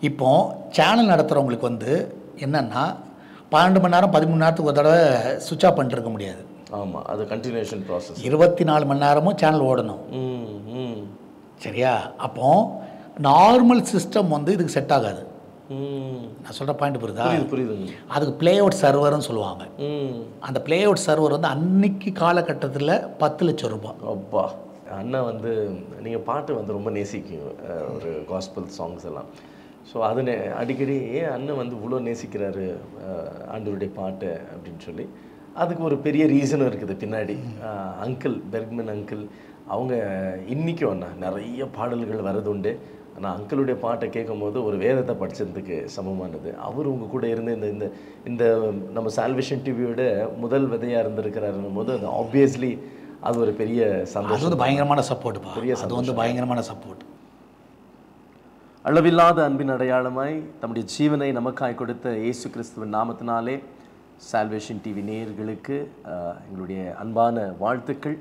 இப்போ சேனல் நடத்துகிறவங்களுக்கு வந்து என்னென்னா 12 மணி நேரம் 13 நேரத்துக்கு ஒரு தடவை சுவிட்ச் ஆஃப் பண்ணிட்டு இருக்க முடியாது. ஆமாம், அது கண்டினியூஷன் ப்ராசஸ். 24 மணி நேரமும் சேனல் ஓடணும். சரியா? அப்போ நார்மல் சிஸ்டம் வந்து இதுக்கு செட் ஆகாது. நான் சொல்கிற பாயிண்ட் புரியுதா? புரியுதுங்க. அதுக்கு ப்ளே அவுட் சர்வர்னு சொல்லுவாங்க. அந்த ப்ளே அவுட் சர்வர் வந்து அன்னைக்கு காலகட்டத்தில் 10 லட்சம் ரூபாய். அப்பா, அண்ணா வந்து நீங்கள் பாட்டு வந்து ரொம்ப நேசிக்கும், ஒரு காஸ்பல் சாங்ஸ் எல்லாம். ஸோ அது அடிக்கடி ஏன் அண்ணன் வந்து இவ்வளோ நேசிக்கிறாரு ஆண்டவருடைய பாட்டு அப்படின்னு சொல்லி அதுக்கு ஒரு பெரிய ரீசனும் இருக்குது பின்னாடி. அங்கிள் பெர்க்மன் அங்கிள் அவங்க இன்றைக்கும் அண்ணா நிறைய பாடல்கள் வரது உண்டு. ஆனால் அங்கிளுடைய பாட்டை கேட்கும் போது ஒரு வேதத்தை படித்ததுக்கு சமமானது. அவர் உங்கள் கூட இருந்து இந்த இந்த இந்த நம்ம சால்வேஷன் டிவியோட முதல் விதையாக இருந்திருக்கிறாருன்னும் போது அது ஆப்வியஸ்லி அது ஒரு பெரிய சந்தோஷம். அது வந்து பயங்கரமான சப்போர்ட். அது வந்து பயங்கரமான சப்போர்ட். அளவில்லாத அன்பின் அடையாளமாய் தம்முடைய ஜீவனை நமக்காய் கொடுத்த இயேசு கிறிஸ்துவின் நாமத்தினாலே சால்வேஷன் டிவி நேயர்களுக்கு எங்களுடைய அன்பான வாழ்த்துக்கள்.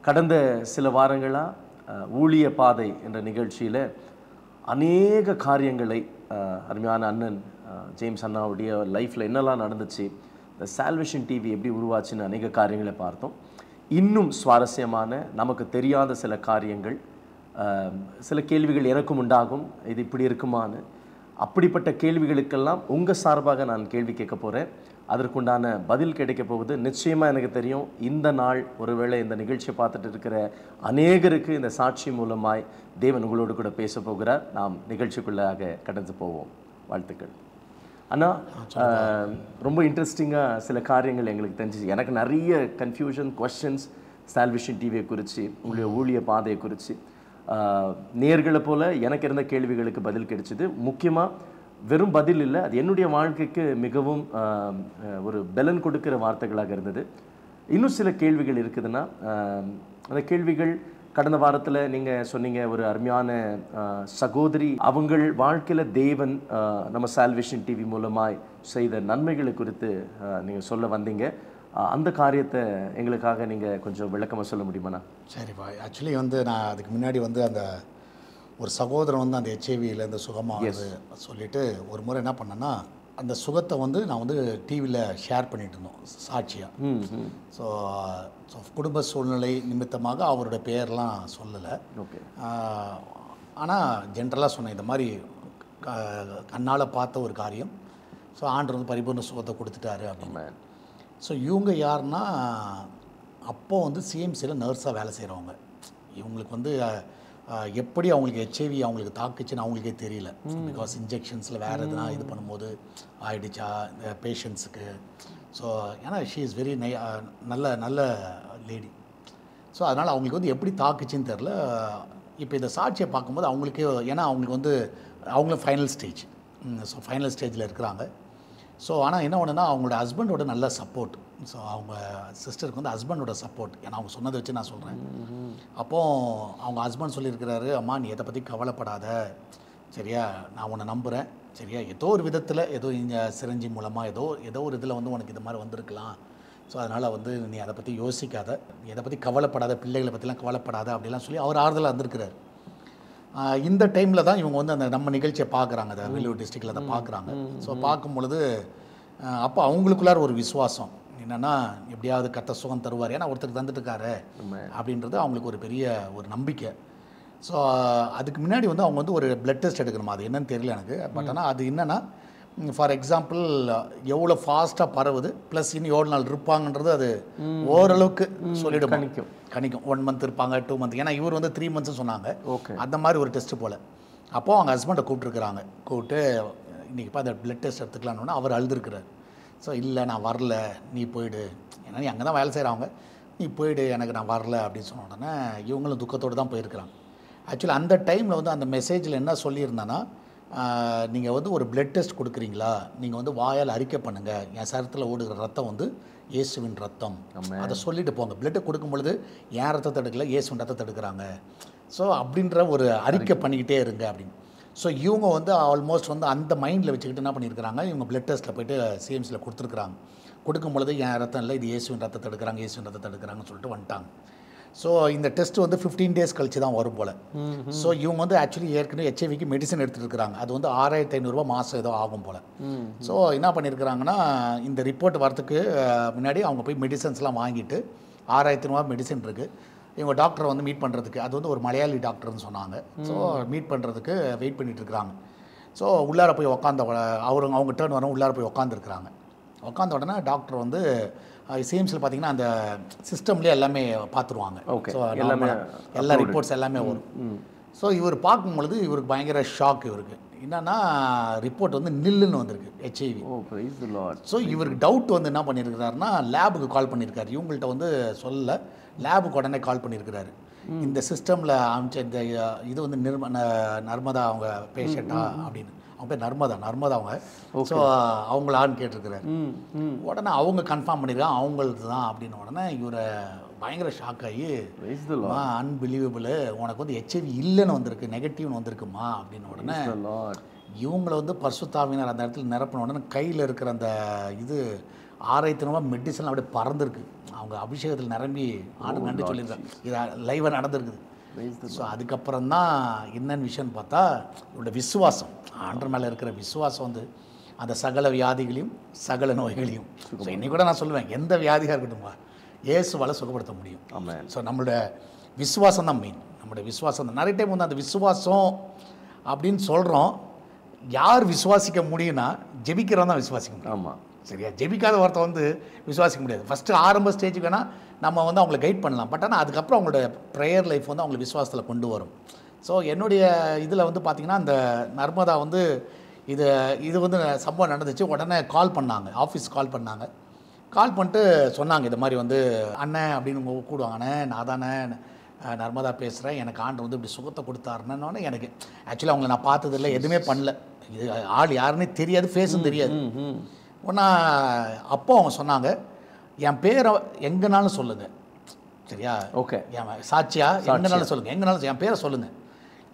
கடந்த சில வாரங்களாக ஊழிய பாதை என்ற நிகழ்ச்சியில் அநேக காரியங்களை அருமையான அண்ணன் ஜேம்ஸ் அண்ணாவுடைய லைஃப்பில் என்னெல்லாம் நடந்துச்சு, இந்த சால்வேஷன் டிவி எப்படி உருவாச்சுன்னு அநேக காரியங்களை பார்த்தோம். இன்னும் சுவாரஸ்யமான நமக்கு தெரியாத சில காரியங்கள், சில கேள்விகள் எனக்கும் உண்டாகும், இது இப்படி இருக்குமான்னு. அப்படிப்பட்ட கேள்விகளுக்கெல்லாம் உங்கள் சார்பாக நான் கேள்வி கேட்க போகிறேன். அதற்குண்டான பதில் கிடைக்க போகுது. நிச்சயமாக எனக்கு தெரியும் இந்த நாள் ஒருவேளை இந்த நிகழ்ச்சியை பார்த்துட்டு இருக்கிற அநேகருக்கு இந்த சாட்சி மூலமாய் தேவன் உங்களோடு கூட பேச போகிறார். நாம் நிகழ்ச்சிக்குள்ளாக கடந்து போவோம். வாழ்த்துக்கள் அண்ணா. ரொம்ப இன்ட்ரெஸ்டிங்காக சில காரியங்கள் எங்களுக்கு தெரிஞ்சிச்சு. எனக்கு நிறைய கன்ஃபியூஷன் கொஸ்டின்ஸ் சால்வேஷன் டிவியை குறித்து, உங்களுடைய ஊழிய பாதையை குறித்து. நேர்களை போல் எனக்கு இருந்த கேள்விகளுக்கு பதில் கிடைச்சிது. முக்கியமாக வெறும் பதில் இல்லை, அது என்னுடைய வாழ்க்கைக்கு மிகவும் ஒரு பலன் கொடுக்குற வார்த்தைகளாக இருந்தது. இன்னும் சில கேள்விகள் இருக்குதுன்னா அந்த கேள்விகள் கடந்த வாரத்தில் நீங்கள் சொன்னீங்க, ஒரு அருமையான சகோதரி அவங்கள் வாழ்க்கையில் தேவன் நம்ம சால்வேஷன் டிவி மூலமாய் செய்த நன்மைகளை குறித்து நீங்கள் சொல்ல வந்தீங்க. அந்த காரியத்தை எங்களுக்காக நீங்கள் கொஞ்சம் விளக்கமாக சொல்ல முடியுமாண்ணா? சரிப்பா. ஆக்சுவலி வந்து நான் அதுக்கு முன்னாடி வந்து அந்த ஒரு சகோதரன் வந்து அந்த ஹெச்ஐவியிலேருந்து சுகமாக சொல்லிவிட்டு ஒரு முறை என்ன பண்ணேன்னா, அந்த சுகத்தை வந்து நான் வந்து டிவியில் ஷேர் பண்ணிட்டு இருந்தோம் சாட்சியாக. ஸோ குடும்ப சூழ்நிலை நிமித்தமாக அவரோட பேர்லாம் சொல்லலை. ஓகே. ஆனால் ஜென்ரலாக சொன்னேன், இந்த மாதிரி கண்ணால் பார்த்த ஒரு காரியம். ஸோ ஆண்டவர் வந்து பரிபூர்ண சுகத்தை கொடுத்துட்டாரு அப்படின்னு. ஸோ இவங்க யாருன்னா, அப்போது வந்து சிஎம்சியில் நர்ஸாக வேலை செய்கிறவங்க. இவங்களுக்கு வந்து எப்படி அவங்களுக்கு ஹெச்ஐவி அவங்களுக்கு தாக்குச்சுன்னு அவங்களுக்கே தெரியல. பிகாஸ் இன்ஜெக்ஷன்ஸில் வேறு எதுனா இது பண்ணும்போது ஆயிடுச்சா இந்த பேஷண்ட்ஸுக்கு. ஸோ ஏன்னா ஷீ இஸ் வெரி நல்ல நல்ல லேடி. ஸோ அதனால் அவங்களுக்கு வந்து எப்படி தாக்குச்சுன்னு தெரில. இப்போ இந்த சாட்சியை பார்க்கும்போது அவங்களுக்கே, ஏன்னா அவங்களுக்கு வந்து அவங்களும் ஃபைனல் ஸ்டேஜ். ஸோ ஃபைனல் ஸ்டேஜில் இருக்கிறாங்க. ஸோ ஆனால் என்ன ஒன்றுனா அவங்களோட ஹஸ்பண்டோட நல்ல சப்போர்ட். ஸோ அவங்க சிஸ்டருக்கு வந்து ஹஸ்பண்டோட சப்போர்ட். ஏன்னா அவங்க சொன்னதை வச்சு நான் சொல்கிறேன். அப்போது அவங்க ஹஸ்பண்ட் சொல்லியிருக்கிறாரு, அம்மா நீ எதை பற்றி கவலைப்படாத, சரியா, நான் உன்னை நம்புகிறேன், சரியா, ஏதோ ஒரு விதத்தில் ஏதோ இங்கே சிரஞ்சி மூலமாக ஏதோ ஒரு இதில் வந்து உனக்கு இது மாதிரி வந்திருக்கலாம். ஸோ அதனால் வந்து நீ அதை பற்றி யோசிக்காத, நீ எதை பற்றி கவலைப்படாத, பிள்ளைகளை பற்றிலாம் கவலைப்படாத அப்படிலாம் சொல்லி அவர் ஆறுதலாக வந்திருக்கிறார். இந்த டைமில் தான் இவங்க வந்து அந்த நம்ம நிகழ்ச்சியை பார்க்குறாங்க, அந்த வெள்ளூர் டிஸ்ட்ரிக்டில் அதை பார்க்குறாங்க. ஸோ பார்க்கும் பொழுது அப்போ அவங்களுக்குள்ளார ஒரு விசுவாசம் என்னென்னா, எப்படியாவது கர்த்தர் சுகம் தருவார், ஏன்னா ஒருத்தருக்கு தந்துட்டுருக்காரு அப்படின்றது அவங்களுக்கு ஒரு பெரிய ஒரு நம்பிக்கை. ஸோ அதுக்கு முன்னாடி வந்து அவங்க வந்து ஒரு பிளட் டெஸ்ட் எடுக்கணுமா, அது என்னன்னு தெரியல எனக்கு. பட் ஆனால் அது என்னென்னா, ஃபார் எக்ஸாம்பிள் எவ்வளோ ஃபாஸ்ட்டாக பரவுது, ப்ளஸ் இன்னும் எவ்வளோ நாள் இருப்பாங்கன்றது அது ஓரளவுக்கு சொல்லிவிடும். கணிக்கும் 1 மந்த் இருப்பாங்க, 2 மந்த். ஏன்னா இவர் வந்து 3 மந்த்ஸ் சொன்னாங்க. ஓகே. அந்த மாதிரி ஒரு டெஸ்ட்டு போல். அப்போது அவங்க ஹஸ்பண்டை கூப்பிட்டுருக்குறாங்க. கூப்பிட்டு இன்றைக்கிப்பா அந்த பிளட் டெஸ்ட் எடுத்துக்கலான்னு அவர் அழுதுருக்கிறார். ஸோ இல்லை நான் வரல, நீ போயிடு, ஏன்னா நீ அங்கே தான் வேலை செய்கிறவங்க, நீ போயிடு, எனக்கு நான் வரல அப்படின்னு சொன்ன உடனே இவங்களும் துக்கத்தோடு தான் போயிருக்கிறாங்க. ஆக்சுவலி அந்த டைமில் வந்து அந்த மெசேஜில் என்ன சொல்லியிருந்தேன்னா, நீங்கள் வந்து ஒரு பிளட் டெஸ்ட் கொடுக்குறீங்களா, நீங்கள் வந்து வாயால் அறிக்கை பண்ணுங்கள், என் சரத்தில் ஓடுகிற ரத்தம் வந்து இயேசுவின் ரத்தம், அதை சொல்லிட்டு போங்க. பிளட்டை கொடுக்கும் பொழுது என் ரத்தத்தை எடுக்கல, இயேசுவின் ரத்தத்தை எடுக்கிறாங்க. ஸோ அப்படின்ற ஒரு அறிக்கை பண்ணிக்கிட்டே இருங்க அப்படின்னு. ஸோ இவங்க வந்து ஆல்மோஸ்ட் வந்து அந்த மைண்டில் வச்சுக்கிட்டு என்ன பண்ணியிருக்கிறாங்க, இவங்க பிளட் டெஸ்ட்டில் போய்ட்டு சிஎம்சியில் கொடுத்துருக்குறாங்க. கொடுக்கும் பொழுது என் ரத்தம் இல்லை, இது இயேசுவின் ரத்தத்தை எடுக்கிறாங்க, இயேசுவின் ரத்தத்தை எடுக்கிறாங்கன்னு சொல்லிட்டு வந்துட்டாங்க. ஸோ இந்த டெஸ்ட் வந்து 15 டேஸ் கழிச்சு தான் வரும் போல். ஸோ இவங்க வந்து ஆக்சுவலி ஏற்கனவே ஹெச்ஐவிக்கு மெடிசன் எடுத்துகிட்டு இருக்கிறாங்க. அது வந்து 6500 மாதம் ஏதோ ஆகும் போல். ஸோ என்ன பண்ணியிருக்கிறாங்கன்னா, இந்த ரிப்போர்ட் வரத்துக்கு முன்னாடி அவங்க போய் மெடிசன்ஸ்லாம் வாங்கிட்டு 6500 மெடிசன் இருக்குது. இவங்க டாக்டரை வந்து மீட் பண்ணுறதுக்கு, அது வந்து ஒரு மலையாளி டாக்டர்னு சொன்னாங்க. ஸோ மீட் பண்ணுறதுக்கு வெயிட் பண்ணிட்டு இருக்கிறாங்க. ஸோ உள்ளார போய் உட்காந்த அவங்க டேர்ன் வரும், உள்ளார போய் உட்காந்துருக்குறாங்க. உட்காந்த உடனே டாக்டர் வந்து சிஎம்சியில் பார்த்தீங்கன்னா அந்த சிஸ்டம்லேயே எல்லாமே பார்த்துருவாங்க. ஸோ எல்லா ரிப்போர்ட்ஸ் எல்லாமே வரும். ஸோ இவர் பார்க்கும்பொழுது இவருக்கு பயங்கர ஷாக். இவருக்கு என்னன்னா ரிப்போர்ட் வந்து நில்லுன்னு வந்திருக்கு, ஹெச்ஐவி. ஸோ இவருக்கு டவுட் வந்து என்ன பண்ணியிருக்கிறாருன்னா, லேபுக்கு கால் பண்ணியிருக்காரு. இவங்கள்ட்ட வந்து சொல்லலை, லேபுக்கு உடனே கால் பண்ணியிருக்கிறாரு. இந்த சிஸ்டமில் அமைச்ச இந்த இது வந்து நர்மதா அவங்க பேஷண்ட்டா அப்படின்னு. அவங்க பேர் நர்மதா அவங்க. ஸோ அவங்களான்னு கேட்டிருக்கிறாரு. உடனே அவங்க கன்ஃபார்ம் பண்ணியிருக்காங்க அவங்களுக்கு தான் அப்படின்னு. உடனே இவரை பயங்கர ஷாக் ஆகி, அன்பிலீவபிள், உனக்கு வந்து ஹெச்ஐவி இல்லைன்னு வந்திருக்கு, நெகட்டிவ்னு வந்திருக்குமா அப்படின்னு. உடனே இவங்களை வந்து பரிசுத்தாவினர் அந்த இடத்துல நிரப்பின உடனே கையில் இருக்கிற அந்த இது 6500 மெடிசன் அப்படியே பறந்துருக்கு. அவங்க அபிஷேகத்தில் நிரம்பி ஆண்டு நன்றி சொல்லியிருக்காங்க. இது லைவாக நடந்திருக்குது. ஸோ அதுக்கப்புறம் தான் என்னென்னு விஷயம்னு பார்த்தா, இவரோட விசுவாசம், ஆண்டவர் மேலே இருக்கிற விசுவாசம் வந்து அந்த சகல வியாதிகளையும் சகல நோய்களையும், ஸோ இன்னைக்கு கூட நான் சொல்லுவேன், எந்த வியாதியாக இருக்கட்டும்பா இயேசுவால் சுகப்படுத்த முடியும். ஸோ நம்மளோட விசுவாசம் தான் மெயின். நம்மளோட விசுவாசம் தான். நிறைய டைம் வந்து அந்த விசுவாசம் அப்படின்னு சொல்கிறோம். யார் விசுவாசிக்க முடியும்னா ஜெபிக்கிறவன் தான் விசுவாசிக்க முடியும். ஆமாம், சரியா? ஜெபிக்காத ஒருத்த வந்து விசுவாசிக்க முடியாது. ஃபஸ்ட்டு ஆரம்ப ஸ்டேஜுக்கு வேணால் நம்ம வந்து அவங்களை கைட் பண்ணலாம். பட் ஆனால் அதுக்கப்புறம் அவங்களோட ப்ரேயர் லைஃப் வந்து அவங்களை விசுவாசத்தில் கொண்டு வரும். ஸோ என்னுடைய இதில் வந்து பார்த்திங்கன்னா, அந்த நர்மதா வந்து இது வந்து சம்பவம் நடந்துச்சு. உடனே கால் பண்ணாங்க, ஆஃபீஸ் கால் பண்ணாங்க. கால் பண்ணிட்டு சொன்னாங்க, இது மாதிரி வந்து அண்ணன் அப்படின்னு கூடுவாங்க. அண்ணே நான் தானே நர்மதா பேசுகிறேன், எனக்கு ஆண்டவர் வந்து இப்படி சுகத்தை கொடுத்தாருன்னு. எனக்கு ஆக்சுவலி அவங்கள நான் பார்த்ததில்லை, எதுவுமே பண்ணல, இது ஆள் யாருன்னே தெரியாது, ஃபேஸும் தெரியாது. ஒன்றா அப்போ அவங்க சொன்னாங்க, என் பேரை எங்கேனாலும் சொல்லுங்கள், சரியா? ஓகே, என் சாட்சியா எங்கேனாலும் சொல்லுங்கள், எங்கேனாலும் என் பேரை சொல்லுங்கள்.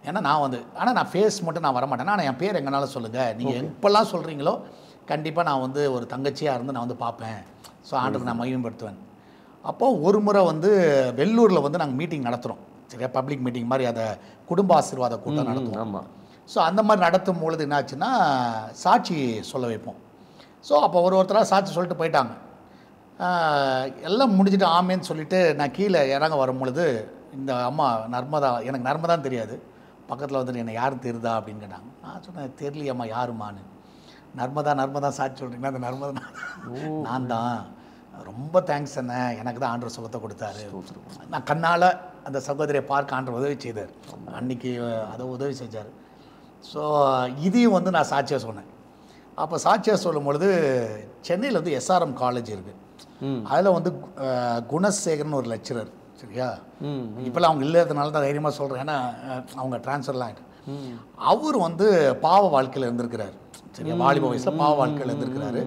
ஏன்னா நான் வந்து ஆனால் நான் ஃபேஸ் மட்டும் நான் வரமாட்டேன், ஆனால் என் பேர் எங்கேனாலும் சொல்லுங்கள். நீங்கள் எப்போல்லாம் சொல்கிறீங்களோ கண்டிப்பாக நான் வந்து ஒரு தங்கச்சியாக இருந்து நான் வந்து பார்ப்பேன். ஸோ ஆண்டுக்கு நான் மகிமைப்படுத்துவேன். அப்போது ஒரு முறை வந்து வெள்ளூரில் வந்து நாங்கள் மீட்டிங் நடத்துகிறோம், சரியா? பப்ளிக் மீட்டிங் மாதிரி, அதை குடும்ப ஆசீர்வாத கூட்டம் நடத்துவோம். ஆமாம். ஸோ அந்த மாதிரி நடத்தும் பொழுது என்னாச்சுன்னா, சாட்சி சொல்ல வைப்போம். ஸோ அப்போ ஒருத்தராக சாட்சி சொல்லிட்டு போயிட்டாங்க. எல்லாம் முடிச்சுட்டு ஆமேன்னு சொல்லிவிட்டு நான் கீழே இறங்க வரும்பொழுது இந்த அம்மா நர்மதா, எனக்கு நர்மதான்னு தெரியாது, பக்கத்தில் வந்துட்டு என்னை யாரும் தெரியுதா அப்படின்னு கேட்டாங்க. நான் சொன்னேன், தெரியலையம்மா யாருமான்னு. நர்மதா சாட்சி சொல்கிறீங்கன்னா, அந்த நர்மதா நான் தான், ரொம்ப தேங்க்ஸ் அண்ணே, எனக்கு தான் ஆண்டவர் சுகத்தை கொடுத்தாரு. நான் கண்ணால் அந்த சகோதரியை பார்க்க ஆண்டவர் உதவி செய்தார், அன்றைக்கி அதை உதவி செஞ்சார். ஸோ இதையும் வந்து நான் சாட்சியாக சொன்னேன். அப்போ சாட்சியாக சொல்லும் பொழுது சென்னையில் வந்து எஸ்ஆர்எம் காலேஜ் இருக்குது, அதில் வந்து குணசேகரன் ஒரு லெக்சரர், சரியா? இப்போல்லாம் அவங்க இல்லாததுனால தான் தைரியமாக சொல்கிறேன், ஏன்னா அவங்க ட்ரான்ஸ்ஃபர்லாம் ஆகிட்டு. அவர் வந்து பாவ வாழ்க்கையில் இருந்திருக்கிறார், சரியா? வாலிப வயசில் பாவ வாழ்க்கையில் இருந்திருக்கிறாரு.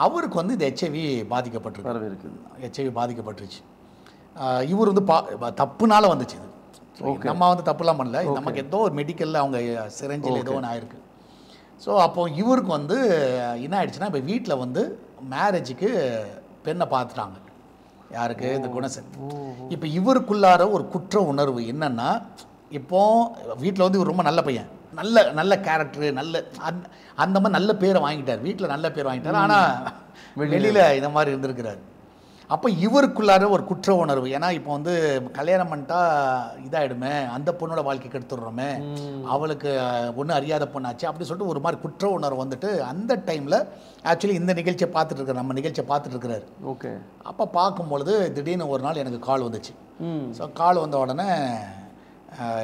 அவருக்கு வந்து இந்த ஹெச்ஐவி பாதிக்கப்பட்டிருக்கு, ஹெச்ஐவி பாதிக்கப்பட்டுருச்சு. இவர் வந்து தப்புனால வந்துச்சு இது. நம்ம வந்து தப்புலாம் பண்ணல, நமக்கு ஏதோ ஒரு மெடிக்கலில் அவங்க சிரஞ்சில் ஏதோ ஒன்று ஆயிருக்கு. ஸோ அப்போ இவருக்கு வந்து என்ன ஆயிடுச்சுன்னா, இப்போ வீட்டில் வந்து மேரேஜுக்கு பெண்ணை பார்த்துட்டாங்க. யாருக்கு? இந்த குணசன். இப்போ இவருக்குள்ளார ஒரு குற்ற உணர்வு என்னன்னா, இப்போ வீட்டில் வந்து இவர் ரொம்ப நல்ல பையன், நல்ல கேரக்டரு, அந்த மாதிரி நல்ல பேரை வாங்கிட்டார், வீட்டில் நல்ல பேர் வாங்கிட்டார். ஆனால் வெளியில் இந்த மாதிரி இருந்திருக்கிறார். அப்போ இவருக்குள்ளார ஒரு குற்ற உணர்வு, ஏன்னா இப்போ வந்து கல்யாணம் பண்ணிட்டா இதாகிடுமே, அந்த பொண்ணோட வாழ்க்கை கெடுத்துடுறோமே, அவளுக்கு ஒன்றும் அறியாத பொண்ணாச்சு அப்படி சொல்லிட்டு ஒரு மாதிரி குற்ற உணர்வு வந்துட்டு அந்த டைமில் ஆக்சுவலி இந்த நிகழ்ச்சியை பார்த்துட்டு இருக்கிற நம்ம நிகழ்ச்சியை பார்த்துட்டு இருக்கிறாரு. ஓகே. அப்போ பார்க்கும்பொழுது திடீர்னு ஒரு நாள் எனக்கு கால் வந்துச்சு. ஸோ கால் வந்த உடனே,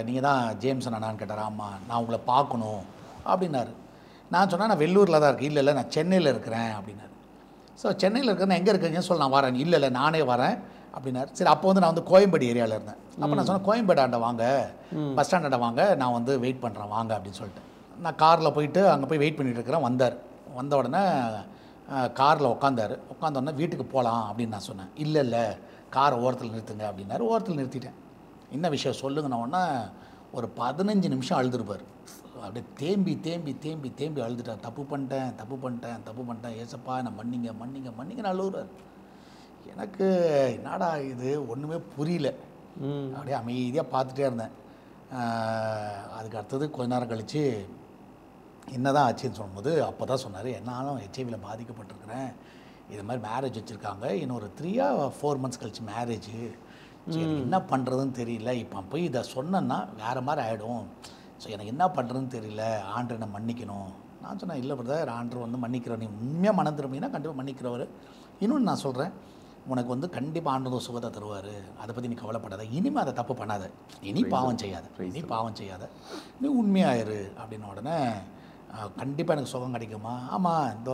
நீங்கள் தான் ஜேம்சன் அண்ணான்னு கேட்டார். ஆமாம், நான் உங்களை பார்க்கணும் அப்படின்னாரு. நான் சொன்னேன், நான் வெள்ளூரில் தான் இருக்கேன். இல்லை நான் சென்னையில் இருக்கிறேன் அப்படின்னாரு. ஸோ சென்னையில் இருக்கிறேன், எங்கே இருக்கீங்கன்னு சொல்லி நான் வரேன். இல்லை நானே வரேன் அப்படின்னாரு. சரி, அப்போ வந்து நான் வந்து கோயம்பேடு ஏரியாவில் இருந்தேன். அப்போ நான் சொன்னேன், கோயம்பேடு ஆண்ட வாங்க, பஸ் ஸ்டாண்டாண்ட வாங்க, நான் வந்து வெயிட் பண்ணுறேன் வாங்க அப்படின்னு சொல்லிட்டு நான் காரில் போயிட்டு அங்கே போய் வெயிட் பண்ணிட்டு இருக்கிறேன். வந்த உடனே காரில் உட்காந்தோடனே வீட்டுக்கு போகலாம் அப்படின்னு நான் சொன்னேன். இல்லை காரை ஓரத்தில் நிறுத்துங்க அப்படின்னாரு. ஓரத்தில் நிறுத்திட்டேன். என்ன விஷயம் சொல்லுங்கண்ணா. உடனே ஒரு 15 நிமிஷம் அழுதுருப்பார். அப்படியே தேம்பி அழுதுட்டார். தப்பு பண்ணிட்டேன் ஏசப்பா நான் மன்னிங்க அழுகுறார். எனக்கு என்னடா இது ஒன்றுமே புரியல. அப்படியே அமைதியாக பார்த்துட்டே இருந்தேன். அதுக்கு அடுத்தது கொஞ்ச நேரம் கழித்து என்னதான் ஆச்சுன்னு சொல்லும்போது அப்போ தான் சொன்னார், என்னாலும் ஹெச்ஐவியில் பாதிக்கப்பட்டிருக்கிறேன், இது மாதிரி மேரேஜ் வச்சுருக்காங்க, இன்னொரு 3 or 4 months கழிச்சு மேரேஜு, சரி என்ன பண்ணுறதுன்னு தெரியல, இப்போ போய் இதை சொன்னேன்னா வேறு மாதிரி ஆகிடும், ஸோ எனக்கு என்ன பண்ணுறதுன்னு தெரியல, ஆண்டரை என்னை மன்னிக்கணும். நான் சொன்னேன், இல்லை பிரதர், ஆண்டர் வந்து மன்னிக்கிறவர், நீ உண்மையாக மனம் திரும்பிங்கன்னா கண்டிப்பாக மன்னிக்கிறவர். இன்னொன்று நான் சொல்கிறேன், உனக்கு வந்து கண்டிப்பாக ஆண்டவர் சுகத்தை தருவார், அதை பற்றி நீ கவலைப்படாத, இனிமேல் அதை தப்பு பண்ணாத, இனி பாவம் செய்யாத, இனி பாவம் செய்யாத, நீ உண்மையாயிரு அப்படின்ன உடனே கண்டிப்பாக எனக்கு சுகம் கிடைக்குமா? ஆமாம், இந்த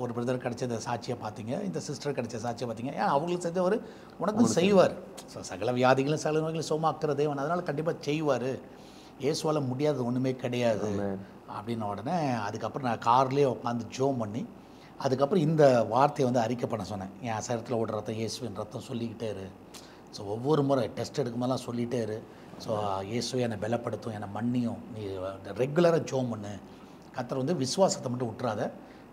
ஒரு பிரதர் கிடைச்ச சாட்சியை பார்த்தீங்க, இந்த சிஸ்டர் கிடைச்ச சாட்சியை பார்த்தீங்க, ஏன் அவங்களுக்கு செஞ்சவர் உனக்கும் செய்வார். ஸோ சகல வியாதிகளும் சகல நோய்களும் சுகமாக்குற தேவன், அதனால் கண்டிப்பாக செய்வார், இயேசுவால் முடியாதது ஒன்றுமே கிடையாது அப்படின்ன உடனே அதுக்கப்புறம் நான் கார்லேயே உட்காந்து ஜோம் பண்ணி அதுக்கப்புறம் இந்த வார்த்தையை வந்து அறிக்கை பண்ண சொன்னேன். என் சரத்தில் ஓடுற ரத்தம் இயேசுவின் ரத்தம் சொல்லிக்கிட்டே இரு. ஸோ ஒவ்வொரு முறை டெஸ்ட் எடுக்கும்போதெல்லாம் சொல்லிகிட்டே இரு. ஸோ இயேசுவை என்னை பலப்படுத்தும், என்னை மன்னியும், நீ ரெகுலராக ஜோம் பண்ணு, கர்த்தர் வந்து விசுவாசத்தை மட்டும் விட்டுறாத,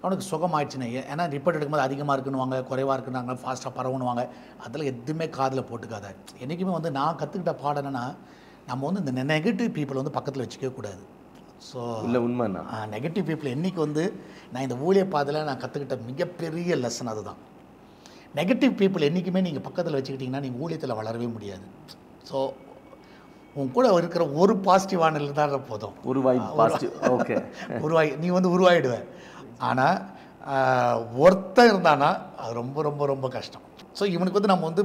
அவனுக்கு சுகமாயிடுச்சுன்னு. ஏன்னா ரிப்போர்ட் எடுக்கும்போது அதிகமாக இருக்குன்னுவாங்க, குறைவாக இருக்குன்னாங்க, ஃபாஸ்ட்டாக பரவணுவாங்க, அதில் எதுவுமே காதில் போட்டுக்காத. என்றைக்குமே வந்து நான் கற்றுக்கிட்ட பாடம் என்னென்னா, நம்ம வந்து இந்த நெகட்டிவ் பீப்புள் வந்து பக்கத்தில் வச்சுக்கவே கூடாது. ஸோ இல்லை உண்மைண்ணா, நெகட்டிவ் பீப்புள் என்றைக்கு வந்து நான் இந்த ஊழிய பாதையில் நான் கற்றுக்கிட்ட மிகப்பெரிய லெசன் அதுதான். நெகட்டிவ் பீப்புள் என்றைக்குமே நீங்கள் பக்கத்தில் வச்சுக்கிட்டிங்கன்னா நீங்கள் ஊழியத்தில் வளரவே முடியாது. ஸோ உன் கூட இருக்கிற ஒரு பாசிட்டிவான இருந்தால் போதும், ஓகே உருவாகி நீ வந்து உருவாகிடுவேன். ஆனால் ஒருத்தன் இருந்தானா அது ரொம்ப ரொம்ப ரொம்ப கஷ்டம். ஸோ இவனுக்கு வந்து நம்ம வந்து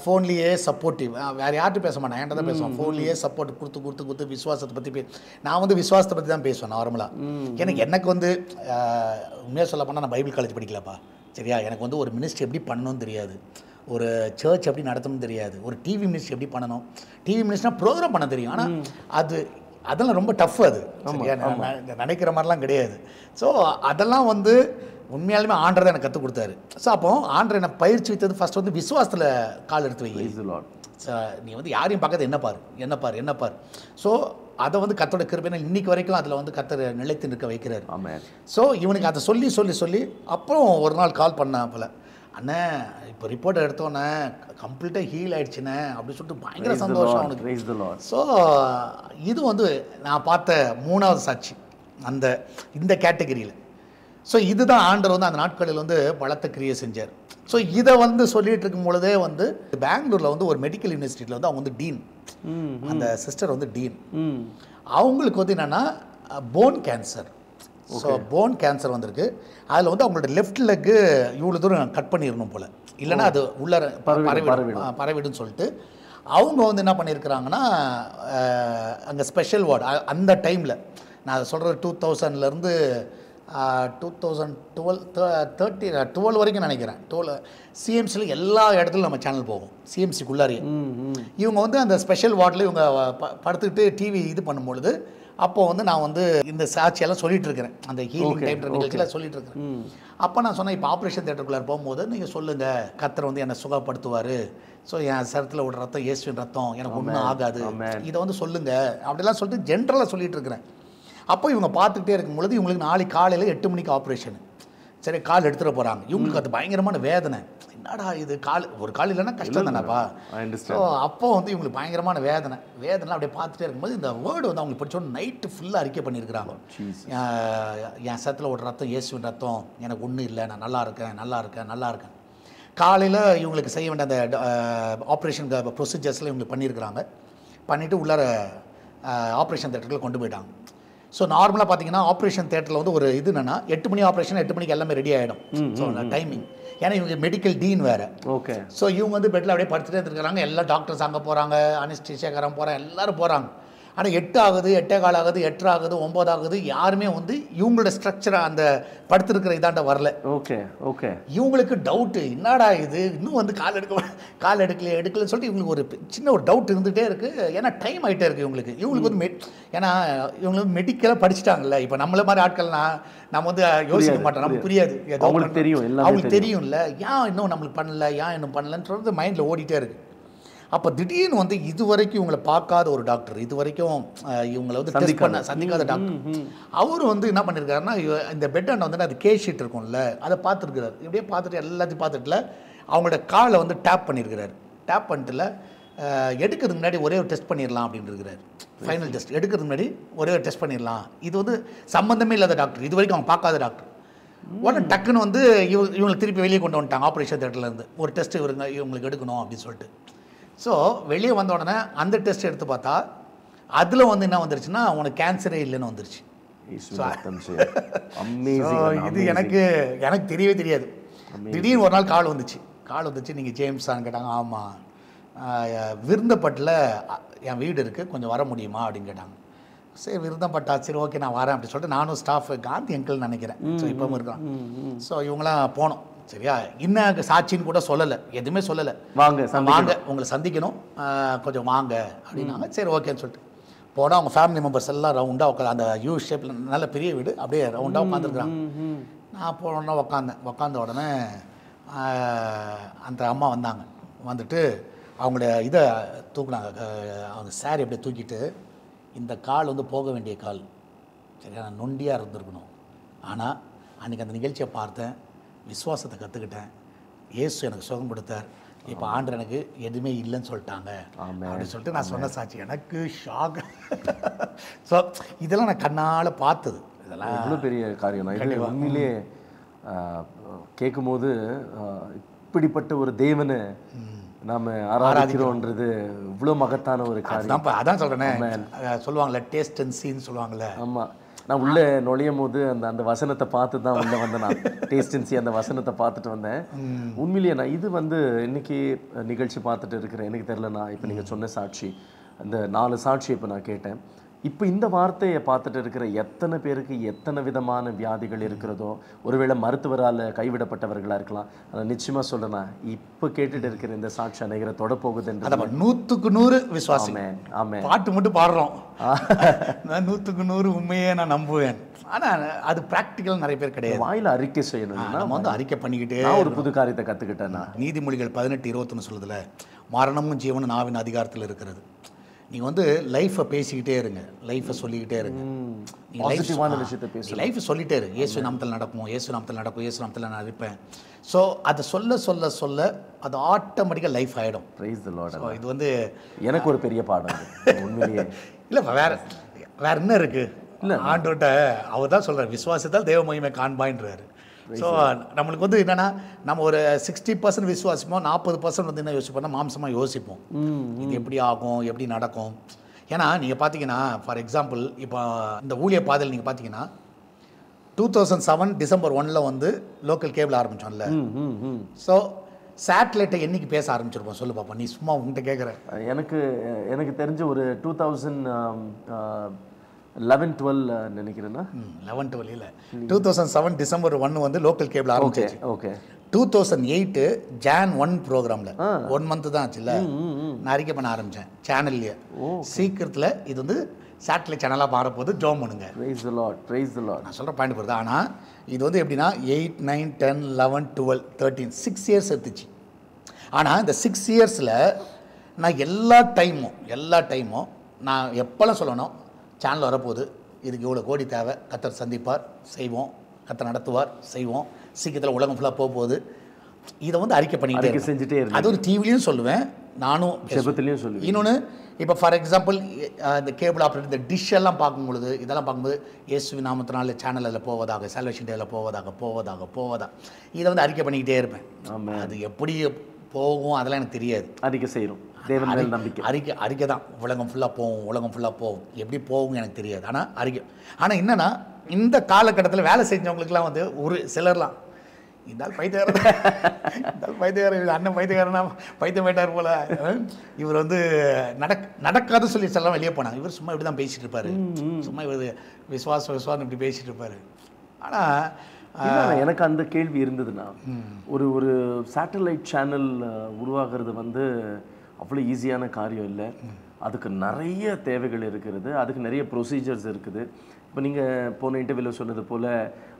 ஃபோன்லேயே சப்போர்ட்டிவ், வேறு யார்கிட்ட பேச மாட்டேன், என்கிட்ட தான் பேசுவான். ஃபோன்லேயே சப்போர்ட் கொடுத்து விசுவாசத்தை பற்றி நான் வந்து விசுவாசத்தை பற்றி தான் பேசுவேன் நார்மலாக. எனக்கு வந்து உண்மையாக சொல்ல போனால் நான் பைபிள் காலேஜ் படிக்கலப்பா, சரியா? எனக்கு வந்து ஒரு மினிஸ்ட்ரி எப்படி பண்ணணும்னு தெரியாது, ஒரு சர்ச் எப்படி நடத்தணும்னு தெரியாது, ஒரு டிவி மினிஸ்ட்ரி எப்படி பண்ணணும், டிவி மினிஸ்ட்ரினா ப்ரோக்ராம் பண்ண தெரியும், ஆனால் அதெல்லாம் ரொம்ப டஃப், அது சரியா நினைக்கிற மாதிரிலாம் கிடையாது. ஸோ அதெல்லாம் வந்து உண்மையாலுமே ஆண்டர் தான் எனக்கு கற்றுக் கொடுத்தாரு. ஸோ அப்போ ஆண்டர் என்னை பயிற்சி வைத்தது ஃபஸ்ட் வந்து விசுவாசத்தில் கால் எடுத்து வை. நீ வந்து யாரையும் பார்க்காத என்ன பார். ஸோ அதை வந்து கர்த்தரோட கிருபையினால் இன்னைக்கு வரைக்கும் அதில் வந்து கர்த்தர் நிலைத்து நிற்க வைக்கிறார். ஸோ இவனுக்கு அதை சொல்லி அப்புறம் ஒரு நாள் கால் பண்ணேன் போல், அண்ணே இப்போ ரிப்போர்ட் எடுத்தோன்னே கம்ப்ளீட்டாக ஹீல் ஆகிடுச்சுண்ணே அப்படின்னு சொல்லிட்டு பயங்கர சந்தோஷம் அவனுக்கு. ஸோ இது வந்து நான் பார்த்த 3வது சாட்சி இந்த கேட்டகரியில். ஸோ இதுதான் ஆண்டவர் வந்து அந்த நாட்களில் வந்து பலத்த கிரியை செஞ்சார். ஸோ இதை வந்து சொல்லிட்டு இருக்கும் பொழுதே வந்து பெங்களூரில் வந்து ஒரு மெடிக்கல் யூனிவர்சிட்டியில் வந்து அவங்க வந்து டீன், அந்த சிஸ்டர் வந்து டீன், அவங்களுக்கு வந்து என்னென்னா bone cancer. So bone cancer வந்திருக்கு, அதில் வந்து அவங்களோட லெஃப்ட் லெக்கு இவ்வளோ தூரம் கட் பண்ணிடணும் போல், இல்லைன்னா அது உள்ளே பரவிடுன்னு சொல்லிட்டு அவங்க வந்து என்ன பண்ணியிருக்கிறாங்கன்னா அங்கே ஸ்பெஷல் வார்டு அந்த டைமில் நான் சொல்கிறது 2000லேருந்து 2012 வரைக்கும் நினைக்கிறேன். 12 சிஎம்சியில் எல்லா இடத்துலையும் நம்ம சேனல் போகும், சிஎம்சிக்குள்ளாரியே. இவங்க வந்து அந்த ஸ்பெஷல் வார்டில் இவங்க படுத்துக்கிட்டு டிவி இது பண்ணும்பொழுது அப்போ வந்து நான் வந்து இந்த சாட்சியெல்லாம் சொல்லிட்டு இருக்கிறேன், அந்த ஹீலிங் டைம் நிகழ்ச்சியில் சொல்லிட்டு இருக்கிறேன். அப்போ நான் சொன்னேன், இப்போ ஆப்ரேஷன் தேட்டருக்குள்ளே போகும்போது நீங்கள் சொல்லுங்கள், கர்த்தர் வந்து என்னை சுகப்படுத்துவார், ஸோ என் சரத்தில் விடுற ரத்தம் இயேசுவின் ரத்தம், எனக்கு ஒன்றும் ஆகாது, இதை வந்து சொல்லுங்கள் அப்படிலாம் சொல்லிட்டு ஜென்ரலாக சொல்லிட்டு இருக்கிறேன். அப்போ இவங்க பார்த்துக்கிட்டே இருக்கும்பொழுது இவங்களுக்கு நாளைக்கு காலையில் 8 மணிக்கு ஆப்ரேஷன், சரி கால் எடுத்துகிட்டு போகிறாங்க. இவங்களுக்கு அது பயங்கரமான வேதனை, என்னடா இது ஒரு கால் இல்லைன்னா கஷ்டம் தானேப்பா. ஸோ அப்போ வந்து இவங்களுக்கு பயங்கரமான வேதனை அப்படியே பார்த்துட்டே இருக்கும்போது இந்த வேர்டு வந்து அவங்களுக்கு படிச்சோன்னு நைட்டு ஃபுல்லாக அறிக்கை பண்ணியிருக்கிறாங்க. என் சத்தில் ஒரு ரத்தம் இயேசுவின் ரத்தம், எனக்கு ஒன்றும் இல்லை, நான் நல்லா இருக்கேன். காலையில் இவங்களுக்கு செய்ய வேண்டிய அந்த ஆப்ரேஷன் ப்ரொசீஜர்ஸ்லாம் இவங்களுக்கு பண்ணியிருக்கிறாங்க. பண்ணிவிட்டு உள்ளார ஆப்ரேஷன் தேட்டருக்குள்ள கொண்டு போயிட்டாங்க. ஸோ நார்மலாக பார்த்தீங்கன்னா ஆப்ரேஷன் தேட்டரில் வந்து ஒரு இது என்னென்னா 8 மணி ஆப்ரேஷன், 8 மணிக்கு எல்லாமே ரெடி ஆகிடும். ஸோ டைமிங், ஏன்னா இவங்க மெடிக்கல் டீன் வேறு. ஓகே. ஸோ இவங்க வந்து பெட்டில் அப்படியே படுத்துகிட்டே இருக்கிறாங்க, எல்லா டாக்டர்ஸ் அங்கே போகிறாங்க, அனஸ்தீசியாக்காரன் போகிறாங்க, எல்லோரும் போகிறாங்க. ஆனால் 8 ஆகுது, 8:15 ஆகுது, 8 ஆகுது, 9 ஆகுது, யாருமே வந்து இவங்களோட ஸ்ட்ரக்சரை அந்த படுத்துருக்கிற இதாண்ட வரல. ஓகே. இவங்களுக்கு டவுட்டு, என்னடா இது இன்னும் வந்து கால் எடுக்கலன்னு சொல்லிட்டு இவங்களுக்கு ஒரு சின்ன ஒரு டவுட் இருந்துகிட்டே இருக்குது. ஏன்னா டைம் ஆகிட்டே இருக்குது இவங்களுக்கு வந்து ஏன்னா இவங்களுக்கு மெடிக்கலாக படிச்சுட்டாங்கல்ல. இப்போ நம்மள மாதிரி ஆட்கள்னா நம்ம வந்து யோசிக்க மாட்டோம், நமக்கு புரியாது, அவங்களுக்கு தெரியும்ல, ஏன் இன்னும் நம்மளுக்கு பண்ணலன்றது மைண்டில் ஓடிட்டே இருக்குது. அப்போ திடீர்னு வந்து இது வரைக்கும் இவங்களை பார்க்காத ஒரு டாக்டர், இது வரைக்கும் இவங்களை வந்து டெஸ்ட் பண்ண சந்திக்காத டாக்டர், அவர் வந்து என்ன பண்ணியிருக்காருன்னா இந்த பெட்டாண்ட வந்து அது கேஸ் ஷீட் இருக்கும்ல, அதை பார்த்துருக்கிறார். இப்படியே பார்த்துட்டு எல்லாத்தையும் பார்த்துட்டுல அவங்களோட காலை வந்து டேப் பண்ணியிருக்கிறார். டேப் பண்ணிட்டுல எடுக்கிறதுக்கு முன்னாடி ஒரே ஒரு டெஸ்ட் பண்ணிடலாம் அப்படின்னு இருக்கிறாரு. ஃபைனல் டெஸ்ட் எடுக்கிறதுக்கு முன்னாடி ஒரே ஒரு டெஸ்ட் பண்ணிடலாம். இது வந்து சம்மந்தமே இல்லாத டாக்டர், இது வரைக்கும் அவங்க பார்க்காத டாக்டர். உடனே டக்குன்னு வந்து இவங்களுக்கு திருப்பி வெளியே கொண்டு வந்துட்டாங்க ஆப்ரேஷன் தேட்டர்லேருந்து. ஒரு டெஸ்ட் இவங்களுக்கு எடுக்கணும் அப்படின்னு சொல்லிட்டு. ஸோ வெளியே வந்த உடனே அந்த டெஸ்ட் எடுத்து பார்த்தா அதில் வந்து என்ன வந்துருச்சுன்னா உனக்கு கேன்சரே இல்லைன்னு வந்துருச்சு. இது எனக்கு தெரியவே தெரியாது. திடீர்னு ஒரு நாள் கால் வந்துச்சு நீங்கள் ஜேம்ஸான்னு கேட்டாங்க. ஆமாம், விருந்தப்பட்டில் என் வீடு இருக்குது, கொஞ்சம் வர முடியுமா அப்படின்னு கேட்டாங்க. சரி விருந்தப்பட்டா, சரி ஓகே நான் வரேன் அப்படின்னு சொல்லிட்டு நானும் ஸ்டாஃப் காந்தி அங்கிள் நினைக்கிறேன், ஸோ இப்போவும் இருக்கான். ஸோ இவங்களாம் போனோம். சரியா, இன்னும் சாட்சின்னு கூட சொல்லலை, எதுவுமே சொல்லலை. வாங்க உங்களை சந்திக்கணும், கொஞ்சம் வாங்க அப்படின்னாங்க. சரி ஓகேன்னு சொல்லிட்டு போனால் அவங்க ஃபேமிலி மெம்பர்ஸ் எல்லாம் ரவுண்டாக உட்காந்து, அந்த யூ ஷேப்பில் நல்ல பெரிய வீடு, அப்படியே ரவுண்டாக உட்காந்துருக்குறாங்க. நான் போனோன்னா உட்காந்த உடனே அந்த அம்மா வந்தாங்க. வந்துட்டு அவங்களுடைய இதை தூக்குனாங்க, அவங்க சாரி அப்படியே தூக்கிட்டு, இந்த கால் வந்து போக வேண்டிய கால், சரியா, நான் நொண்டியாக இருந்திருக்கணும். ஆனால் அன்றைக்கி அந்த நிகழ்ச்சியை பார்த்தேன், விசுவாசத்தை கற்றுக்கிட்டேன், இயேசு எனக்கு சுகம் கொடுத்தார், இப்போ ஆண்டவர் எனக்கு எதுவுமே இல்லைன்னு சொல்லிட்டாங்க அப்படின்னு சொல்லிட்டு நான் சொன்ன சாட்சி. எனக்கு ஷாக். ஸோ இதெல்லாம் நான் கண்ணால் பார்த்தது. இதெல்லாம் எவ்வளோ பெரிய காரியம். இது உண்மையிலேயே கேட்கும்போது இப்படிப்பட்ட ஒரு தேவனை நாம ஆராதிக்கிறோன்றது இவ்வளோ மகத்தான ஒரு காரியம். அதான் சொல்கிறேனே, சொல்லுவாங்கள்ல டேஸ்ட் அண்ட் சீன்னு சொல்லுவாங்கள்ல. ஆமாம், நான் உள்ளே நுழையும் போது அந்த வசனத்தை பார்த்து தான் உள்ளே வந்தேன். நான் டேஸ்ட் அண்ட் சீ அந்த வசனத்தை பார்த்துட்டு வந்தேன். உண்மையிலேயே நான் இது வந்து இன்னைக்கு நிகழ்ச்சி பார்த்துட்டு இருக்கிறேன். எனக்கு தெரியலண்ணா, இப்போ நீங்கள் சொன்ன சாட்சி, அந்த 4 சாட்சி இப்போ நான் கேட்டேன். இப்போ இந்த வார்த்தையை பார்த்துட்டு இருக்கிற எத்தனை பேருக்கு எத்தனை விதமான வியாதிகள் இருக்கிறதோ, ஒருவேளை மருத்துவரால் கைவிடப்பட்டவர்களாக இருக்கலாம். அதை நிச்சயமாக சொல்லணும், இப்போ கேட்டுட்டு இருக்கிற இந்த சாட்சி அனைகிற தொட போகுது என்று 100க்கு 100 விசுவாசம். ஆமாம், பாட்டு மட்டும் பாடுறோம், 100க்கு 100 உண்மையே நான் நம்புவேன். ஆனால் அது ப்ராக்டிக்கல் நிறைய பேர் கிடையாது. வாயில் அறிக்கை செய்யணும். நம்ம வந்து அறிக்கை பண்ணிக்கிட்டே ஒரு புது காரியத்தை கற்றுக்கிட்டேன். நீதிமொழிகள் 18:21 சொல்லுதில்ல, மரணமும் ஜீவனும் நாவின் அதிகாரத்தில் இருக்கிறது. நீங்கள் வந்து லைஃப்பை பேசிக்கிட்டே இருங்க, லைஃப்பை சொல்லிக்கிட்டே இருங்க. லைஃப்பை சொல்லிகிட்டே இருங்க. இயேசு நாமத்தில் நடக்கும், இயேசு நாமத்தில் நடக்கும், இயேசு நாமத்தில் நான் இருப்பேன். ஸோ அதை சொல்ல சொல்ல சொல்ல அது ஆட்டோமேட்டிக்காக லைஃப் ஆகிடும். இது வந்து எனக்கு ஒரு பெரிய பாடம் உண்மையிலேயே. இல்லை வேற என்ன இருக்குது? இல்லை, ஆண்டோட்ட அவர் தான் சொல்கிறார், விசுவாசத்தால் தேவ மகிமை காண்பாயின்றாரு. ஸோ நம்மளுக்கு வந்து என்னென்னா, நம்ம ஒரு 60% விசுவாசிப்போம், 40% வந்து என்ன யோசிப்போம்னா மாம்சமாக யோசிப்போம், இது எப்படி ஆகும், எப்படி நடக்கும். ஏன்னா நீங்கள் பார்த்தீங்கன்னா, ஃபார் எக்ஸாம்பிள் இப்போ இந்த ஊழிய பாதையில் நீங்கள் பார்த்தீங்கன்னா 2007 டிசம்பர் 1 வந்து லோக்கல் கேபிள் ஆரம்பித்தோம்ல. ஸோ சேட்டலைட்டை என்னைக்கு பேச ஆரம்பிச்சிருப்போம் சொல்லு பாப்பா, நீ சும்மா உங்கள்கிட்ட கேட்குற. எனக்கு தெரிஞ்ச ஒரு 2011-12 நினைக்கிறேன்னா, 11-12 இல்லை, 2007 டிசம்பர் 1 வந்து லோக்கல் கேபிள் ஆரம்பிச்சிச்சு. ஓகே, 2008 Jan 1 ப்ரோக்ராமில் 1 மந்த் தான் ஆச்சுல்ல, நான் அறிக்கை பண்ண ஆரம்பித்தேன் சேனல்லையே. சீக்கிரத்தில் இது வந்து சேட்டலைட் சேனலாக மாறப்போது, ஜோம் பண்ணுங்க. நான் சொல்கிற பாயிண்ட் போகிறது. ஆனால் இது வந்து எப்படின்னா 8, 9, 10, 11, 12, 13 6 இயர்ஸ் எடுத்துச்சு. ஆனால் இந்த 6 இயர்ஸில் நான் எல்லா டைமும் நான் எப்போல்லாம் சொல்லணும், சேனல் வரப்போகுது, இதுக்கு இவ்வளோ கோடி தேவை, கர்த்தர் சந்திப்பார், செய்வோம், கர்த்தர் நடத்துவார், செய்வோம், சீக்கிரத்தில் உலகம் ஃபுல்லாக போகுது, இதை வந்து அறிக்கை பண்ணிக்கிட்டே செஞ்சுட்டே இருக்கு. அது ஒரு டிவிலையும் சொல்லுவேன், நானும் செபத்திலையும் சொல்லுவேன். இன்னொன்று இப்போ ஃபார் எக்ஸாம்பிள் இந்த கேபிள் ஆப்ரேட்டர் இந்த டிஷ் எல்லாம் பார்க்கும்பொழுது, இதெல்லாம் பார்க்கும்போது இயேசுவின் நாமத்தினால சேனலில் போவதாக, சால்வேஷன் டேவில் போவதாக இதை வந்து அறிக்கை பண்ணிக்கிட்டே இருப்பேன். அது எப்படி போகும் அதெல்லாம் எனக்கு தெரியாது. அறிக்கை செய்கிறோம், தேவன் மேல் நம்பிக்கை. அறிக்கை தான், உலகம் ஃபுல்லாக போகும், எப்படி போகும் எனக்கு தெரியாது, ஆனால் அறிக்கை. ஆனால் என்னென்னா இந்த காலகட்டத்தில் வேலை செஞ்சவங்களுக்குலாம் வந்து ஒரு சிலர்லாம் இருந்தால் பைத்தியக்காரன் அண்ணன் பைத்தியக்காரனா பைத்தியம் போயிட்டார் போல, இவர் வந்து நடக்காத சொல்லி எல்லாம் வெளியே போனாங்க. இவர் சும்மா இப்படி தான் பேசிகிட்டு இருப்பார், சும்மா இவர் விசுவாசம் இப்படி பேசிகிட்டு இருப்பார். ஆனால் எனக்கு அந்த கேள்வி இருந்ததுன்னா, ஒரு சேட்டலைட் சேனல் உருவாகிறது வந்து அவ்வளோ ஈஸியான காரியம் இல்லை. அதுக்கு நிறைய தேவைகள் இருக்கிறது, அதுக்கு நிறைய ப்ரொசீஜர்ஸ் இருக்குது. இப்போ நீங்கள் போன இன்டர்வியூவில் சொன்னது போல்,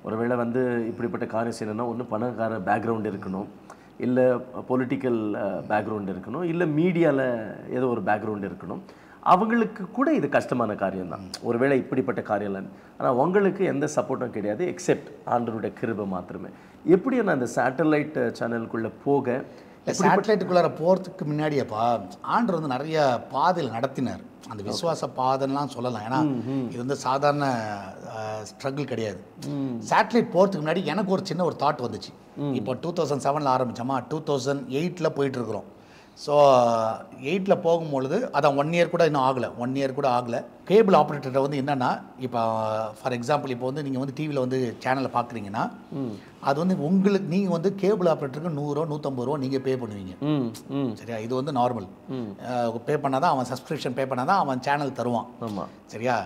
ஒருவேளை வந்து இப்படிப்பட்ட காரியம் செய்யணும்னா ஒன்று பணக்கார பேக்ரவுண்ட் இருக்கணும், இல்லை பொலிட்டிக்கல் பேக்ரவுண்ட் இருக்கணும், இல்லை மீடியாவில் ஏதோ ஒரு பேக்ரவுண்ட் இருக்கணும். அவங்களுக்கு கூட இது கஷ்டமான காரியம்தான், ஒருவேளை இப்படிப்பட்ட காரியம் இல்லை. ஆனால் உங்களுக்கு எந்த சப்போர்ட்டும் கிடையாது எக்ஸெப்ட் ஆண்டவருடைய கிருபை மாத்திரமே. எப்படி நான் அந்த சேட்டலைட் சேனலுக்குள்ளே போக இல்லை சேட்டலைட்டுக்குள்ளார போகிறதுக்கு முன்னாடியேப்பா ஆண்டவர் வந்து நிறைய பாதையில் நடத்தினார். அந்த விசுவாச பாதைலாம் சொல்லலாம். ஏன்னா இது வந்து சாதாரண ஸ்ட்ரகிள் கிடையாது. சேட்டலைட் போகிறதுக்கு முன்னாடி எனக்கு ஒரு சின்ன ஒரு தாட் வந்துச்சு. இப்போ 2007 ஆரம்பித்தோமா, 2008 போயிட்டுருக்குறோம். ஸோ 8 போகும்பொழுது அதான் 1 இயர் கூட இன்னும் ஆகலை, 1 இயர் கூட ஆகலை. கேபிள் ஆப்ரேட்டர்கிட்ட வந்து என்னென்னா, இப்போ ஃபார் எக்ஸாம்பிள் இப்போ வந்து நீங்கள் வந்து டிவியில் வந்து சேனலை பார்க்குறீங்கன்னா, அது வந்து உங்களுக்கு நீங்கள் வந்து கேபிள் ஆப்ரேட்டருக்கு 100 150 ரூபா நீங்கள் பே பண்ணுவீங்க. சரியா? இது வந்து நார்மல். பே பண்ணால் தான் அவன் சப்ஸ்கிரிப்ஷன் பே பண்ணால் தான் அவன் சேனல் தருவான். சரியா?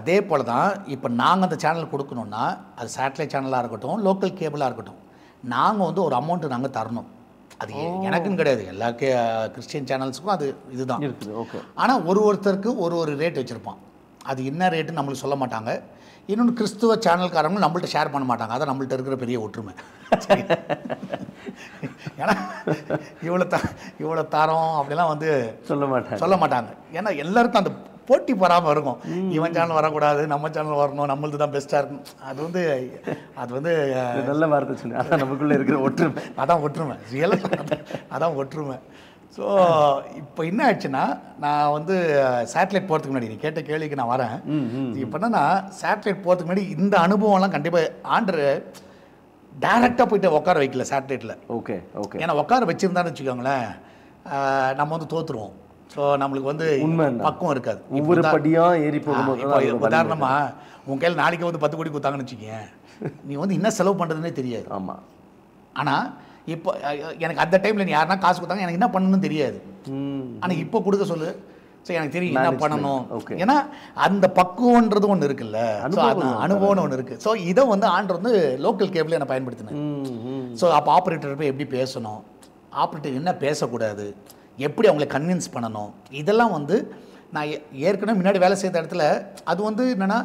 அதே போல் தான் இப்போ நாங்கள் அந்த சேனல் கொடுக்கணுன்னா, அது சேட்டலைட் சேனலாக இருக்கட்டும், லோக்கல் கேபிளாக இருக்கட்டும், நாங்கள் வந்து ஒரு அமௌண்ட்டு நாங்கள் தரணும். அது எனக்குன்னு கிடையாது, எல்லா கிறிஸ்டியன் சேனல்ஸுக்கும் அது இதுதான். ஆனால் ஒருத்தருக்கு ஒரு ரேட் வச்சுருப்பான். அது என்ன ரேட்டுன்னு நம்மளுக்கு சொல்ல மாட்டாங்க. இன்னொன்று கிறிஸ்துவ சேனல்காரங்களும் நம்மள்ட்ட ஷேர் பண்ண மாட்டாங்க. அதான் நம்மள்ட்ட இருக்கிற பெரிய ஒற்றுமை. ஏன்னா இவ்வளோ தரம் அப்படிலாம் வந்து சொல்ல மாட்டாங்க. ஏன்னா எல்லாருக்கும் அந்த போட்டி பொறாமல் இருக்கும். இவன் சேனல் வரக்கூடாது, நம்ம சேனல் வரணும், நம்மளது தான் பெஸ்ட்டாக இருக்கும். அது வந்து நல்ல வார்த்தை சொன்னேன். அதான் நமக்குள்ளே இருக்கிற ஒற்றுமை. அதான் ஒற்றுமை, ரியலாக அதான் ஒற்றுமை. ஸோ இப்போ என்ன ஆச்சுன்னா, நான் வந்து சேட்டலைட் போகிறதுக்கு முன்னாடி நீ கேட்ட கேள்விக்கு நான் வரேன். இப்போ என்னன்னா, சேட்டலைட் போகிறதுக்கு முன்னாடி இந்த அனுபவம்லாம் கண்டிப்பாக ஆண்டர் டைரெக்டாக போயிட்டு உட்கார வைக்கல சேட்டலைட்டில். ஓகே. ஏன்னா உட்கார வச்சுருந்தான்னு வச்சுக்கோங்களேன், நம்ம வந்து தோற்றுருவோம். ஸோ நம்மளுக்கு வந்து பக்கம் இருக்காது. ஒவ்வொரு படியாக ஏறி போகும்போது உதாரணமாக உன் கையில் நாளைக்கு வந்து 10 கோடி கொடுத்தாங்கன்னு வச்சுக்கேன், நீ வந்து என்ன செலவு பண்ணுறதுனே தெரியாது. ஆமாம். ஆனால் இப்போ எனக்கு அந்த டைமில் நீ யாருன்னா காசு கொடுத்தாங்க, எனக்கு என்ன பண்ணணும்னு தெரியாது. ஆனால் இப்போ கொடுக்க சொல்லு, சரி எனக்கு தெரியும் என்ன பண்ணணும். ஏன்னா அந்த பக்குவன்றது ஒன்று இருக்குல்ல, அனுபவம்னு ஒன்று இருக்குது. ஸோ இதை வந்து ஆண்டர் வந்து லோக்கல் கேபிளே நான் பயன்படுத்தினேன். ஸோ அப்போ ஆப்ரேட்டர் போய் எப்படி பேசணும், ஆப்ரேட்டர் என்ன பேசக்கூடாது, எப்படி அவங்கள கன்வின்ஸ் பண்ணணும், இதெல்லாம் வந்து நான் ஏற்கனவே முன்னாடி வேலை செய்த இடத்துல அது வந்து என்னென்னா,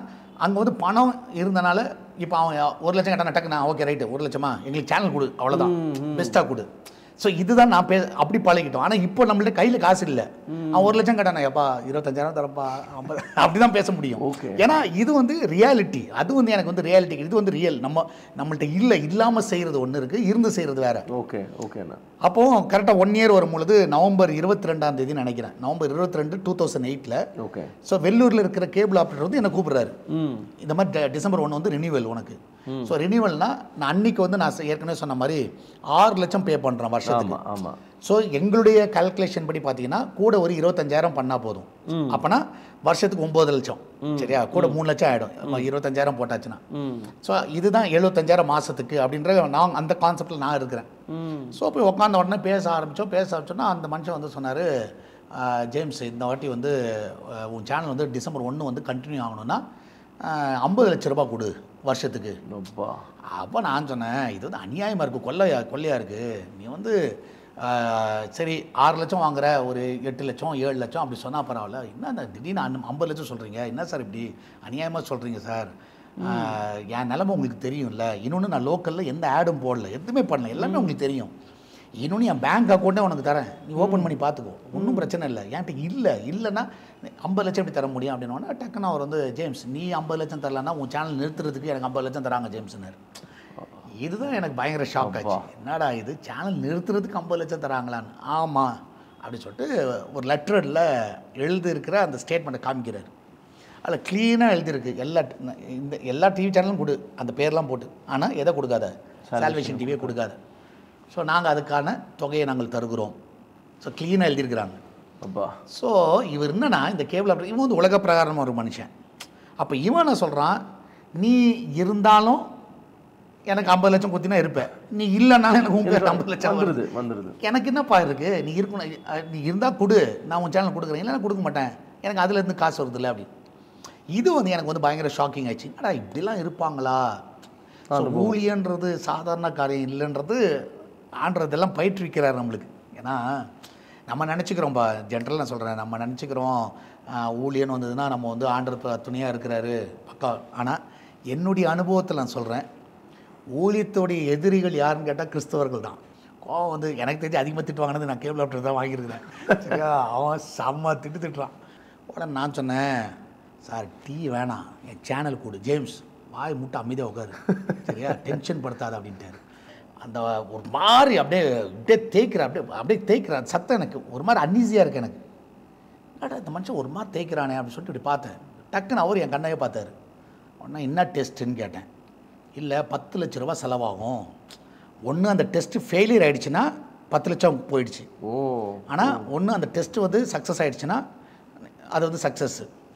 அங்கே வந்து பணம் இருந்தனால இப்போ அவன் 1 லட்சம் கேட்டான், டக்குனா ஓகே ரைட்டு 1 லட்சமா எங்களுக்கு சேனல் கொடு, அவ்வளோதான், பெஸ்ட்டாக கொடு. ஸோ இதுதான் நான் அப்படி பழகிட்டோம். ஆனால் இப்போ நம்மள்ட்ட கையில் காசு இல்லை. அவன் 1 லட்சம் கேட்டானே, எப்பா 25,000 தரப்பா 50, அப்படி தான் பேச முடியும். ஏன்னா இது வந்து ரியாலிட்டி. அது வந்து எனக்கு வந்து ரியாலிட்டி, இது வந்து ரியல். நம்மள்ட்ட இல்லாமல் செய்கிறது ஒன்று இருக்குது, இருந்து செய்கிறது வேறு. ஓகேண்ணா. அப்போது கரெக்டாக 1 இயர் வரும்பொழுது நவம்பர் 22 நினைக்கிறேன், நவம்பர் 22, 2008. ஓகே. ஸோ வெள்ளூரில் இருக்கிற கேபிள் ஆப்ரேட்டர் வந்து என்னை கூப்பிட்றாரு, இந்த மாதிரி டிசம்பர் 1 வந்து ரினியூவல் உனக்கு. ஸோ ரினியூவல்னா நான் அன்றைக்கி வந்து நான் ஏற்கனவே சொன்ன மாதிரி 6 லட்சம் பே பண்ணுறேன் வருஷத்துக்கு. ஆமாம். ஸோ எங்களுடைய கால்குலேஷன் படி பார்த்தீங்கன்னா கூட ஒரு 25,000 பண்ணால் போதும். அப்போனா வருஷத்துக்கு 9 லட்சம். சரியா? கூட 3 லட்சம் ஆகிடும் 25,000 போட்டாச்சுன்னா. ஸோ இதுதான் 75,000 மாதத்துக்கு அப்படின்ற நான் அந்த கான்செப்டில் நான் இருக்கிறேன். ஸோ போய் உட்காந்த உடனே பேச ஆரம்பித்தோன்னா அந்த மனுஷன் வந்து சொன்னார், ஜேம்ஸ் இந்த வாட்டி வந்து உன் சேனல் வந்து டிசம்பர் 1 வந்து கண்டினியூ ஆகணும்னா 50 லட்ச ரூபா கொடு வருஷத்துக்கு. அப்போ நான் சொன்னேன், இது வந்து அநியாயமாக இருக்குது, கொள்ளையாக இருக்குது. நீ வந்து சரி 6 லட்சம் வாங்குற, ஒரு 8 லட்சம் 7 லட்சம் அப்படி சொன்னால் பரவாயில்ல, என்ன திடீர்னு 50 லட்சம் சொல்கிறீங்க, என்ன சார் இப்படி அநியாயமாக சொல்கிறீங்க சார், என் நிலைமை உங்களுக்கு தெரியும்ல. இன்னொன்று நான் லோக்கலில் எந்த ஆடும் போடல, எதுவுமே பண்ணல, எல்லாமே உங்களுக்கு தெரியும். இன்னொன்று என் பேங்க் அக்கௌண்ட்டே உனக்கு தரேன், நீ ஓப்பன் பண்ணி பார்த்துக்கோ, ஒன்றும் பிரச்சனை இல்லை. என்கிட்ட இல்லைன்னா 50 லட்சம் எப்படி தர முடியும் அப்படின்னா, டக்குன்னு அவர் வந்து, ஜேம்ஸ் நீ 50 லட்சம் தரலன்னா உன் சேனல் நிறுத்துறதுக்கு எனக்கு 50 லட்சம் தராங்க ஜேம்ஸ்னார். இதுதான் எனக்கு பயங்கர ஷாக் ஆச்சு. என்னடா இது, சேனல் நிறுத்துறதுக்கு 50 லட்சம் தராங்களான்னு. ஆமாம் அப்படி சொல்லிட்டு ஒரு லெட்டரில் எழுதியிருக்கிற அந்த ஸ்டேட்மெண்ட்டை காமிக்கிறார். அதில் க்ளீனாக எழுதியிருக்கு, எல்லா டிவி சேனலும் கொடு, அந்த பேர்லாம் போட்டு, ஆனால் எதை கொடுக்காத, சால்வேஷன் டிவியை கொடுக்காத. ஸோ நாங்கள் அதுக்கான தொகையை நாங்கள் தருகிறோம். ஸோ க்ளீனாக எழுதியிருக்கிறாங்க. ஸோ இவர் என்னன்னா, இந்த கேபிள் ஆப்ரேட்டர் இவன் வந்து உலக பிரகாரமாக ஒரு மனுஷன். அப்போ இவன் என்ன சொல்கிறான், நீ இருந்தாலும் எனக்கு 50 லட்சம் கொடுத்தினா இருப்பேன், நீ இல்லைனாலும் எனக்கு உன் பேர் 50 லட்சம் வந்துடுது. எனக்கு என்னப்பா இருக்குது, நீ இருக்கணும், நீ இருந்தால் கொடு, நான் உன் சேனல் கொடுக்குறேன், இல்லைன்னா கொடுக்க மாட்டேன், எனக்கு அதுலேருந்து காசு வருது இல்லை அப்படி. இது வந்து எனக்கு வந்து பயங்கர ஷாக்கிங் ஆயிடுச்சு. அடா இப்படிலாம் இருப்பாங்களா. ஊழியன்றது சாதாரண காரியம் இல்லைன்றது ஆண்டதெல்லாம் பயிற்றுவிக்கிறார் நம்மளுக்கு. ஏன்னா நம்ம நினச்சிக்கிறோம்ப்பா, ஜென்ரல் நான் சொல்கிறேன், நம்ம நினச்சிக்கிறோம் ஊழியன் வந்ததுன்னா நம்ம வந்து ஆண்டர் துணையாக இருக்கிறாரு பக்கா. ஆனால் என்னுடைய அனுபவத்தில் நான் சொல்கிறேன், ஊழியத்தோடைய எதிரிகள் யாருன்னு கேட்டால் கிறிஸ்தவர்கள் தான். கோவம் வந்து எனக்கு தெரிஞ்சு அதிகமாக திட்டுவாங்கன்னு நான் கேபிள் ஆப்ரேட்டர் தான் வாங்கியிருக்கிறேன். சரியா? அவன் செம்ம திட்டுறான். உடனே நான் சொன்னேன், சார் டீ வேணாம், என் சேனல் கொடு, ஜேம்ஸ் வாய் முட்டை அமைதியாக உட்காரு, சரியா, டென்ஷன் படுத்தாது அப்படின்ட்டாரு. அந்த ஒரு மாதிரி அப்படியே அப்படியே தேய்க்கிறேன், அப்படியே தேய்க்கிறேன். அந்த சத்தம் எனக்கு ஒரு மாதிரி அன்ஈஸியாக இருக்குது எனக்கு. என்னடா இந்த மனுஷன் ஒரு மாதிரி தேய்க்கிறானே அப்படின்னு சொல்லிட்டு இப்படி பார்த்தேன். டக்குன்னு அவர் என் கண்ணையே பார்த்தாரு. உடனே என்ன டெஸ்ட்டுன்னு கேட்டேன். இல்லை 10 லட்ச ரூபா செலவாகும், ஒன்று அந்த டெஸ்ட்டு ஃபெயிலியர் ஆகிடுச்சுன்னா 10 லட்சம் போயிடுச்சு. ஆனால் ஒன்று அந்த டெஸ்ட்டு வந்து சக்ஸஸ் ஆகிடுச்சுன்னா அது வந்து சக்ஸஸ்ஸு.